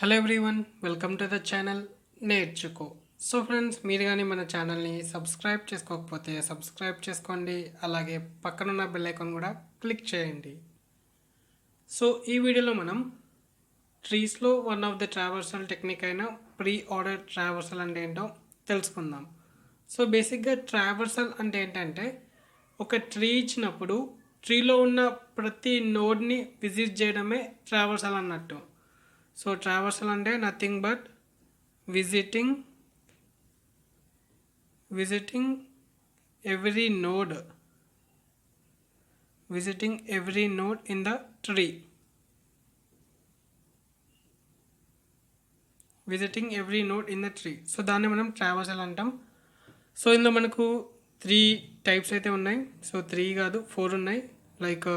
Hello everyone, welcome to the channel నేర్చుకో. So friends, మీరు కానీ మన ఛానల్ని సబ్స్క్రైబ్ చేసుకోకపోతే సబ్స్క్రైబ్ చేసుకోండి. అలాగే పక్కనున్న బెల్ ఐకాన్ కూడా క్లిక్ చేయండి. సో ఈ వీడియోలో మనం ట్రీస్లో one of the traversal technique అయిన ప్రీ ఆర్డర్ ట్రావర్సల్ అంటే ఏంటో తెలుసుకుందాం. సో బేసిక్గా ట్రావర్సల్ అంటే ఏంటంటే ఒక ట్రీ ఇచ్చినప్పుడు ట్రీలో ఉన్న ప్రతి నోడ్ని విజిట్ చేయడమే ట్రావర్సల్ అన్నట్టు. సో ట్రావర్సల్ అంటే nothing but visiting every node in the tree. So దాన్ని మనం ట్రావర్సల్ అంటాం. సో ఇందులో మనకు 3 టైప్స్ అయితే ఉన్నాయి. సో 3 కాదు 4 ఉన్నాయి. Like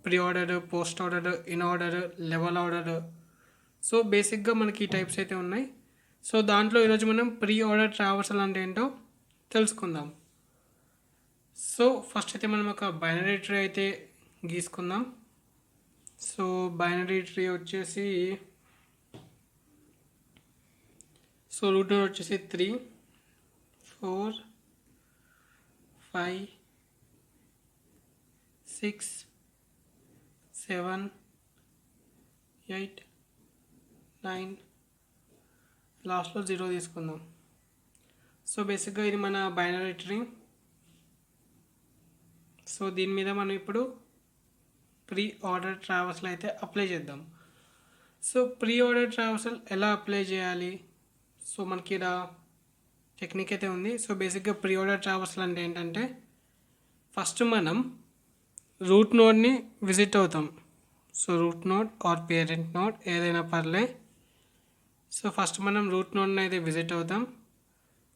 pre order, post order, in order, level order. So బేసిక్గా మనకి ఈ టైప్స్ అయితే ఉన్నాయి. సో దాంట్లో ఈరోజు మనం ప్రీ ఆర్డర్ ట్రావర్సల్ అంటే ఏంటో తెలుసుకుందాం. సో ఫస్ట్ అయితే మనం ఒక బైనరీ ట్రీ అయితే గీసుకుందాం. సో బైనరీ ట్రీ వచ్చేసి రూట్ నోడ్ వచ్చేసి 3, 4, 5, 6, 7, 8, 9, లాస్ట్లో 0 తీసుకుందాం. సో బేసిక్గా ఇది మన బైనరీ ట్రీ. సో దీని మీద మనం ఇప్పుడు ప్రీ ఆర్డర్ ట్రావర్సల్ అయితే అప్లై చేద్దాం. సో ప్రీ ఆర్డర్ ట్రావర్సల్ ఎలా అప్లై చేయాలి? సో మనకి ఇక్కడ టెక్నిక్ అయితే ఉంది. సో బేసిక్గా ప్రీ ఆర్డర్ ట్రావర్సల్ అంటే ఏంటంటే ఫస్ట్ మనం రూట్ నోడ్ని విజిట్ అవుతాం. So root node or parent node ఏదైనా పర్లే. సో ఫస్ట్ మనం రూట్ నోడ్ని అయితే విజిట్ అవుతాం.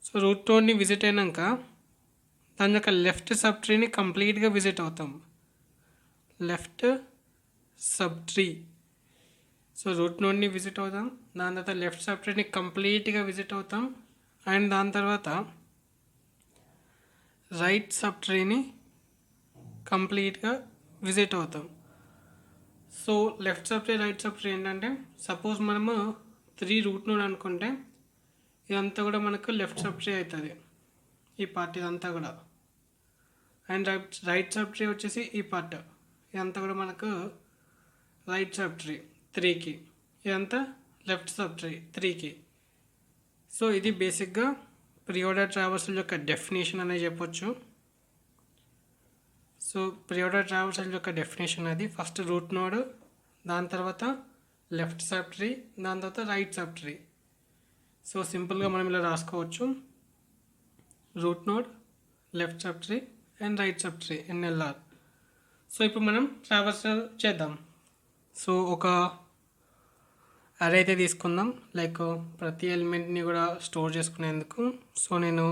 సో రూట్ నోడ్ని విజిట్ అయినాక దాని యొక్క లెఫ్ట్ సబ్ ట్రీని కంప్లీట్గా విజిట్ అవుతాం. Left sub tree. So root నోడ్ని విజిట్ అవుతాం, దాని తర్వాత లెఫ్ట్ సబ్ ట్రీని కంప్లీట్గా విజిట్ అవుతాం, అండ్ దాని తర్వాత రైట్ సబ్ ట్రీని కంప్లీట్గా విజిట్ అవుతాం. So left sub tree, right sub tree ఏంటంటే సపోజ్ మనము 3 రూట్ నోడ్ అనుకుంటే ఇదంతా కూడా మనకు లెఫ్ట్ సబ్ ట్రీ అవుతుంది, ఈ పార్ట్ ఇదంతా కూడా. అండ్ రైట్ సబ్ ట్రీ వచ్చేసి ఈ పార్ట్ ఇదంతా కూడా మనకు రైట్ సబ్ ట్రీ 3కి, ఇదంతా లెఫ్ట్ సబ్ ట్రీ 3కి. సో ఇది బేసిక్గా ప్రీ ఆర్డర్ ట్రావర్సల్ యొక్క డెఫినేషన్ అనే చెప్పొచ్చు. సో ప్రీ ఆర్డర్ ట్రావర్సల్ యొక్క డెఫినేషన్ అది ఫస్ట్ రూట్ నోడ్, దాని తర్వాత లెఫ్ట్ సబ్ ట్రీ, దాని తర్వాత రైట్ సబ్ ట్రీ. సో సింపుల్గా మనం ఇలా రాసుకోవచ్చు, root node, left sub tree and right sub tree NLR. So ఇప్పుడు మనం ట్రావర్సల్ చేద్దాం. సో ఒక అరే అయితే తీసుకుందాం, లైక్ ప్రతి ఎలిమెంట్ని కూడా స్టోర్ చేసుకునేందుకు. సో నేను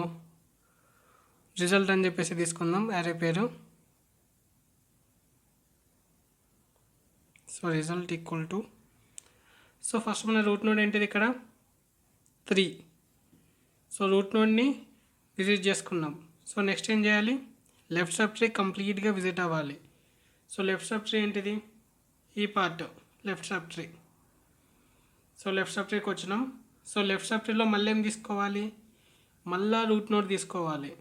రిజల్ట్ అని చెప్పేసి తీసుకుందాం అరే పేరు. So result equal to, so first మన రూట్ నోడ్ ఏంటిది ఇక్కడ 3. సో రూట్ నోడ్ని విజిట్ చేసుకున్నాం. సో నెక్స్ట్ ఏం చేయాలి? లెఫ్ట్ సబ్ ట్రీ కంప్లీట్గా విజిట్ అవ్వాలి. సో లెఫ్ట్ సబ్ ట్రీ ఏంటిది? ఈ part left sub tree. So left sub ట్రీకి వచ్చినాం. సో లెఫ్ట్ సబ్ ట్రీలో మళ్ళీ ఏం తీసుకోవాలి? మళ్ళా రూట్ నోడ్ తీసుకోవాలి.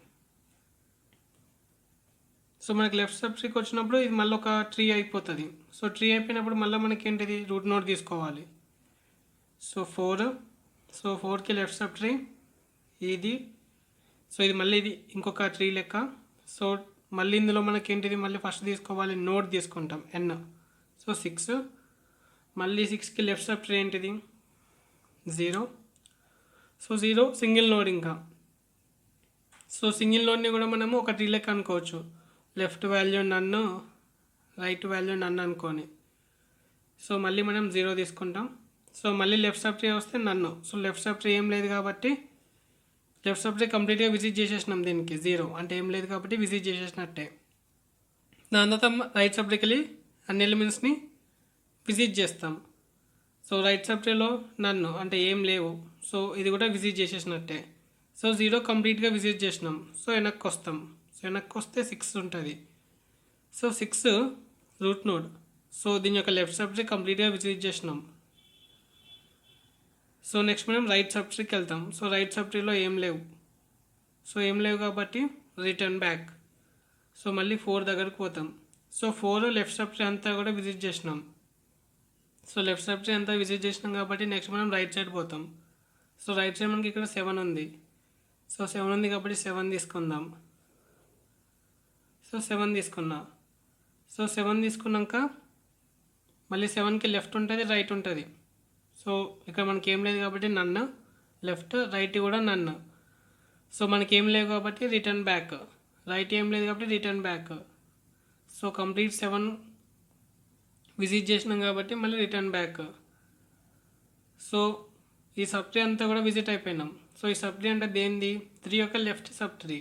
సో మనకి లెఫ్ట్ సబ్ ట్రీకి వచ్చినప్పుడు ఇది మళ్ళీ ఒక ట్రీ అయిపోతుంది. సో ట్రీ అయిపోయినప్పుడు మళ్ళీ మనకి ఏంటిది? రూట్ నోడ్ తీసుకోవాలి. సో 4. సో 4కి లెఫ్ట్ సబ్ ట్రీ ఇది. సో ఇది మళ్ళీ ఇది ఇంకొక ట్రీ లెక్క. సో మళ్ళీ ఇందులో మనకి ఏంటిది? మళ్ళీ ఫస్ట్ తీసుకోవాలి, నోడ్ తీసుకుంటాం ఎన్. సో 6. మళ్ళీ 6కి లెఫ్ట్ సబ్ ట్రీ ఏంటిది? 0. సో 0 సింగిల్ నోడ్ ఇంకా. సో సింగిల్ నోడ్ని కూడా మనము ఒక ట్రీ లెక్క అనుకోవచ్చు. లెఫ్ట్ వాల్యూ నన్ను, రైట్ వాల్యూ నన్ను అనుకొని. సో మళ్ళీ మనం 0 తీసుకుంటాం. సో మళ్ళీ లెఫ్ట్ సబ్ ట్రీ వస్తే నన్ను. సో లెఫ్ట్ సబ్ ట్రీ ఏం లేదు కాబట్టి లెఫ్ట్ సబ్ ట్రీ కంప్లీట్గా విజిట్ చేసేసినాం. దీనికి 0 అంటే ఏం లేదు కాబట్టి విజిట్ చేసేసినట్టే. దాని తర్వాత రైట్ సబ్ ట్రీకి వెళ్ళి అన్ని ఎలిమెంట్స్ని విజిట్ చేస్తాం. సో రైట్ సబ్ ట్రీలో నన్ను అంటే ఏం లేవు. సో ఇది కూడా విజిట్ చేసేసినట్టే. సో 0 కంప్లీట్గా విజిట్ చేసినాం. సో వెనక్కి వస్తాం. సో వెనక్కి వస్తే 6 ఉంటుంది. So 6 root node. సో దీని యొక్క లెఫ్ట్ సబ్ ట్రీ కంప్లీట్గా విజిట్ చేసినాం. సో నెక్స్ట్ మనం రైట్ సబ్ ట్రీకి వెళ్తాం. సో రైట్ సబ్ ట్రీలో ఏం లేవు. సో ఏం లేవు కాబట్టి రిటర్న్ బ్యాక్. సో మళ్ళీ 4 దగ్గరకు పోతాం. సో 4 లెఫ్ట్ సబ్ ట్రీ అంతా కూడా విజిట్ చేసినాం. సో లెఫ్ట్ సబ్ ట్రీ అంతా విజిట్ చేసినాం కాబట్టి నెక్స్ట్ మనం రైట్ సైడ్ పోతాం. సో రైట్ సైడ్ మనకి ఇక్కడ 7 ఉంది. సో 7 ఉంది కాబట్టి 7 తీసుకుందాం. సో 7 తీసుకున్నా. సో 7 తీసుకున్నాక మళ్ళీ 7కి లెఫ్ట్ ఉంటుంది, రైట్ ఉంటుంది. సో ఇక్కడ మనకి ఏం లేదు కాబట్టి నన్ను, లెఫ్ట్ రైట్ కూడా నన్ను. సో మనకి ఏం లేవు కాబట్టి రిటర్న్ బ్యాక్. రైట్ ఏం లేదు కాబట్టి return back. So complete 7 visit చేసినాం కాబట్టి మళ్ళీ రిటర్న్ బ్యాక్. సో ఈ సబ్ ట్రీ అంతా కూడా విజిట్ అయిపోయినాం. సో ఈ సబ్ ట్రీ అంటే దేనిది? 3 యొక్క లెఫ్ట్ సబ్ ట్రీ.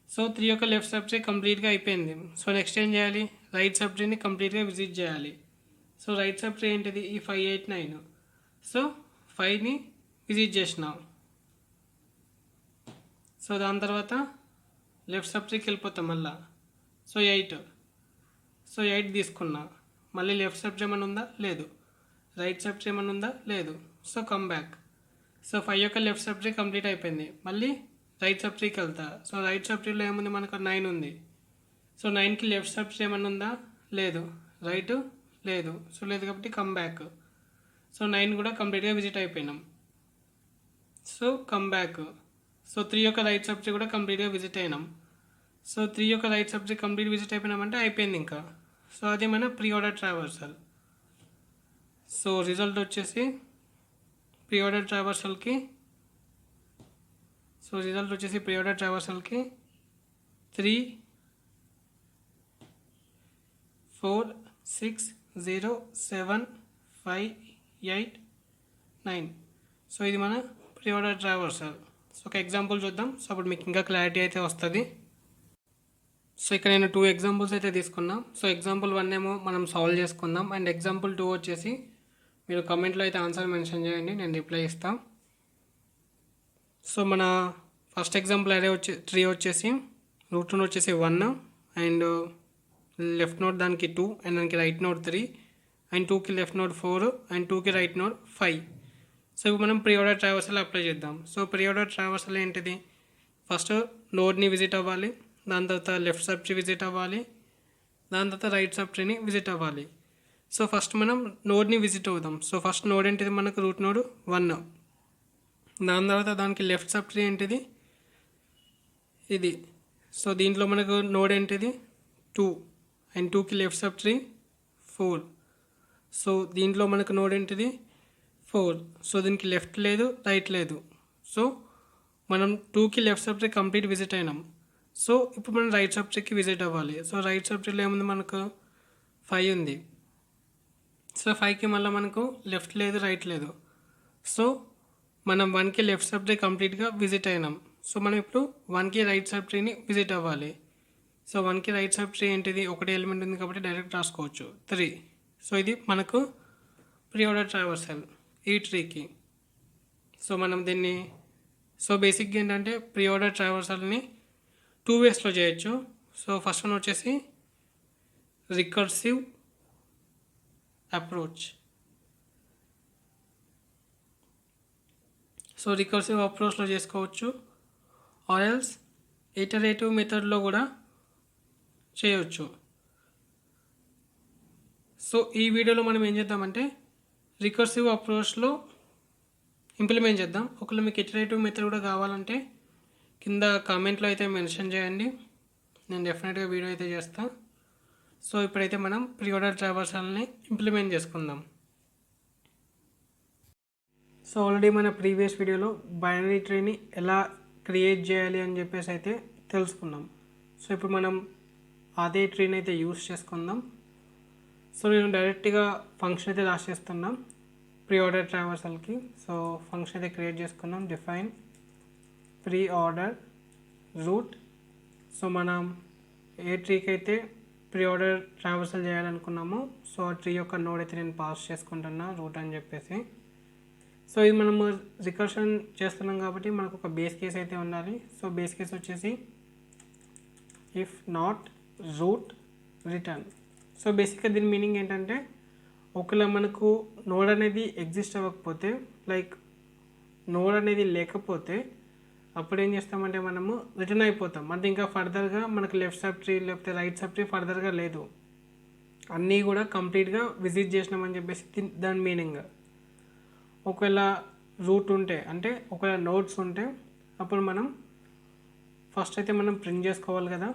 సో 3 యొక్క లెఫ్ట్ సబ్ ట్రీ కంప్లీట్గా అయిపోయింది. సో నెక్స్ట్ ఏం చేయాలి? రైట్ సబ్ ట్రీని కంప్లీట్గా విజిట్ చేయాలి. సో రైట్ సబ్ ట్రీ ఏంటిది? ఈ 5, 8, 9. సో 5ని విజిట్ చేసినాం. సో దాని తర్వాత లెఫ్ట్ సబ్ ట్రీకి వెళ్ళిపోతాం మళ్ళా. సో 8. సో 8 తీసుకున్నా. మళ్ళీ లెఫ్ట్ సబ్ ట్రీ ఏమైనా ఉందా? లేదు. రైట్ సబ్ ట్రీ ఏమైనా ఉందా? లేదు. So come back. సో 5 యొక్క లెఫ్ట్ సబ్ ట్రీ కంప్లీట్ అయిపోయింది. మళ్ళీ రైట్ సబ్ ట్రీకి వెళ్తా. సో రైట్ సబ్ ట్రీలో ఏముంది? మనకు 9 ఉంది. సో 9కి లెఫ్ట్ సబ్ ట్రీ ఏమైనా ఉందా? లేదు. రైట్ లేదు. సో లేదు కాబట్టి కమ్ బ్యాక్. సో 9 కూడా కంప్లీట్గా విజిట్ అయిపోయినాం. So come back. సో 3 యొక్క రైట్ సబ్ ట్రీ కూడా కంప్లీట్గా విజిట్ అయినాం. సో 3 యొక్క right sub tree complete visit అయిపోయినామంటే అయిపోయింది ఇంకా. సో అది మన pre order traversal. So result వచ్చేసి ప్రీ ఆర్డర్ ట్రావర్సల్కి 3, 4, 6, 0, 7, 5, 8, 9. సో ఇది మన ప్రీ ఆర్డర్ ట్రావర్సల్. సో ఒక ఎగ్జాంపుల్ చూద్దాం. సో అప్పుడు మీకు ఇంకా క్లారిటీ అయితే వస్తుంది. సో ఇక్కడ నేను 2 ఎగ్జాంపుల్స్ అయితే తీసుకున్నాం. సో ఎగ్జాంపుల్ 1 ఏమో మనం సాల్వ్ చేసుకుందాం, అండ్ ఎగ్జాంపుల్ 2 వచ్చేసి మీరు కామెంట్లో అయితే ఆన్సర్ మెన్షన్ చేయండి, నేను రిప్లై ఇస్తాను. సో మన ఫస్ట్ ఎగ్జాంపుల్ అరే 3 వచ్చేసి రూట్ నోడ్ వచ్చేసి 1, అండ్ లెఫ్ట్ నోడ్ దానికి 2, అండ్ దానికి రైట్ నోడ్ 3, అండ్ 2కి లెఫ్ట్ నోడ్ 4, అండ్ 2కి రైట్ నోడ్ 5. సో ఇప్పుడు మనం ప్రీ ఆర్డర్ ట్రావర్సల్ అప్లై చేద్దాం. సో ప్రీ ఆర్డర్ ట్రావర్సల్ ఏంటిది? ఫస్ట్ నోడ్ని విజిట్ అవ్వాలి, దాని తర్వాత లెఫ్ట్ సబ్ ట్రీ విజిట్ అవ్వాలి, దాని తర్వాత రైట్ సబ్ ట్రీని విజిట్ అవ్వాలి. సో ఫస్ట్ మనం నోడ్ని విజిట్ అవుదాం. సో ఫస్ట్ నోడ్ ఏంటిది? మనకు రూట్ నోడ్ 1. దాని తర్వాత దానికి లెఫ్ట్ సబ్ ట్రీ ఏంటిది? ఇది. సో దీంట్లో మనకు నోడ్ ఏంటిది? 2, అండ్ 2కి లెఫ్ట్ సబ్ ట్రీ 4. సో దీంట్లో మనకు నోడ్ ఏంటిది? 4. సో దీనికి లెఫ్ట్ లేదు, రైట్ లేదు. సో మనం 2కి left sub tree complete visit అయినాం. సో ఇప్పుడు మనం రైట్ సబ్ ట్రీకి విజిట్ అవ్వాలి. సో రైట్ సబ్ ట్రీలో ఏముంది? మనకు 5 ఉంది. సో 5కి మళ్ళీ మనకు లెఫ్ట్ లేదు, రైట్ లేదు. సో మనం 1కి లెఫ్ట్ సబ్ ట్రీ కంప్లీట్గా విజిట్ అయినాం. సో మనం ఇప్పుడు 1కి రైట్ సబ్ ట్రీని విజిట్ అవ్వాలి. సో 1కి రైట్ సబ్ ట్రీ ఏంటిది? ఒకటి ఎలిమెంట్ ఉంది కాబట్టి డైరెక్ట్ రాసుకోవచ్చు, 3. సో ఇది మనకు ప్రీ ఆర్డర్ ట్రావర్సల్ ఈ ట్రీకి. సో మనం దీన్ని బేసిక్గా ఏంటంటే ప్రీ ఆర్డర్ ట్రావర్సల్ని 2 వేస్లో చేయొచ్చు. సో ఫస్ట్ వన్ వచ్చేసి రికర్సివ్ అప్రోచ్. సో రికర్సివ్ అప్రోచ్లో చేసుకోవచ్చు, ఆర్ ఎల్స్ ఇటరేటివ్ మెథడ్లో కూడా చేయవచ్చు. సో ఈ వీడియోలో మనం ఏం చేద్దామంటే రికర్సివ్ అప్రోచ్లో ఇంప్లిమెంట్ చేద్దాం. ఒకవేళ మీకు ఇటరేటివ్ మెథడ్ కూడా కావాలంటే కింద కామెంట్లో అయితే మెన్షన్ చేయండి, నేను డెఫినెట్గా వీడియో అయితే చేస్తాను. సో ఇప్పుడైతే మనం ప్రీ ఆర్డర్ ట్రావర్సల్ని ఇంప్లిమెంట్ చేసుకుందాం. సో ఆల్రెడీ మన ప్రీవియస్ వీడియోలో బైనరీ ట్రీని ఎలా క్రియేట్ చేయాలి అని చెప్పేసి అయితే తెలుసుకున్నాం. సో ఇప్పుడు మనం అదే ట్రీని అయితే యూస్ చేసుకుందాం. సో నేను డైరెక్ట్గా ఫంక్షన్ అయితే రాసేస్తున్నాం ప్రీ ఆర్డర్ ట్రావర్సల్కి. సో ఫంక్షన్ అయితే క్రియేట్ చేసుకున్నాం, define pre order root. So మనం ఏ ట్రీకి అయితే ప్రీ ఆర్డర్ ట్రావర్సల్ చేయాలనుకున్నామో సో ఆ ట్రీ యొక్క నోడ్ అయితే నేను పాస్ చేసుకుంటున్నా రూట్ అని చెప్పేసి. సో ఇది మనము రికర్షన్ చేస్తున్నాం కాబట్టి మనకు ఒక బేస్ కేస్ అయితే ఉండాలి. సో బేస్ కేస్ వచ్చేసి if not root return. So బేసిక్గా దీని మీనింగ్ ఏంటంటే ఒకవేళ మనకు నోడ్ అనేది ఎగ్జిస్ట్ అవ్వకపోతే, లైక్ నోడ్ అనేది లేకపోతే అప్పుడు ఏం చేస్తామంటే మనము రిటర్న్ అయిపోతాం. అంటే ఇంకా ఫర్దర్గా మనకు లెఫ్ట్ సబ్ ట్రీ లేకపోతే రైట్ సబ్ ట్రీ ఫర్దర్గా లేదు, అన్నీ కూడా కంప్లీట్గా విజిట్ చేసినామని చెప్పేసి దాని మీనింగ్. ఒకవేళ రూట్ ఉంటే అంటే ఒకవేళ నోట్స్ ఉంటే అప్పుడు మనం ఫస్ట్ అయితే మనం ప్రింట్ చేసుకోవాలి కదా,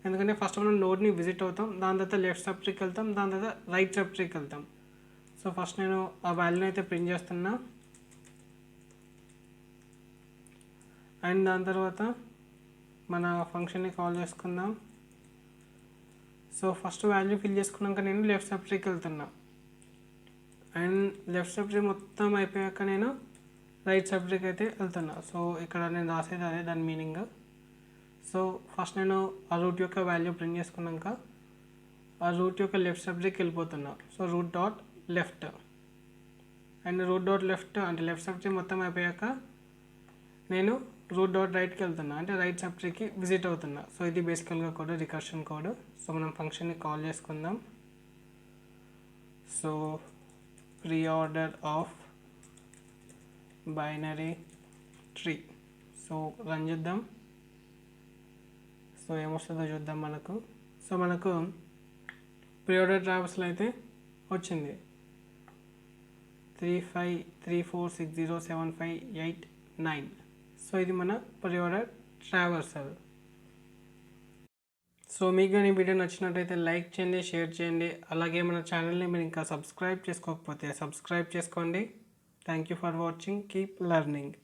ఎందుకంటే ఫస్ట్ మనం నోడ్ని విజిట్ అవుతాం, దాని తర్వాత లెఫ్ట్ సబ్ ట్రీకి వెళ్తాం, దాని తర్వాత రైట్ సబ్ ట్రీకి వెళ్తాం. సో ఫస్ట్ నేను ఆ వాల్యూని అయితే ప్రింట్ చేస్తున్నా. అండ్ దాని తర్వాత మన ఫంక్షన్ని కాల్ చేసుకుందాం. సో ఫస్ట్ వాల్యూ ఫిల్ చేసుకున్నాక నేను లెఫ్ట్ సబ్ ట్రీకి వెళ్తున్నా. అండ్ లెఫ్ట్ సబ్ ట్రీ మొత్తం అయిపోయాక నేను రైట్ సబ్ ట్రీకి అయితే వెళ్తున్నా. సో ఇక్కడ నేను రాసేది అదే దాని మీనింగ్. సో ఫస్ట్ నేను ఆ రూట్ యొక్క వాల్యూ ప్రింట్ చేసుకున్నాక ఆ రూట్ యొక్క లెఫ్ట్ సబ్ ట్రీకి వెళ్ళిపోతున్నా. So root dot left, and root dot left అంటే లెఫ్ట్ సబ్ ట్రీ మొత్తం అయిపోయాక నేను రూట్ డాట్ రైట్కి వెళ్తున్నా, అంటే రైట్ సబ్ ట్రీకి విజిట్ అవుతున్నా. సో ఇది బేసికల్గా కోడ్, రికర్షన్ కోడ్. సో మనం ఫంక్షన్ని కాల్ చేసుకుందాం. So pre order of binary tree. So run చేద్దాం. సో ఏమొస్తుందో చూద్దాం మనకు. సో మనకు ప్రీ ఆర్డర్ ట్రావర్సల్ అయితే వచ్చింది 3534607589. సో ఇది మన ప్రీ ఆర్డర్ ట్రావర్సల్. సో మీకు కానీ వీడియో నచ్చినట్టయితే లైక్ చేయండి, షేర్ చేయండి. అలాగే మన ఛానల్ని మీరు ఇంకా సబ్స్క్రైబ్ చేసుకోకపోతే సబ్స్క్రైబ్ చేసుకోండి. Thank you for watching. Keep learning.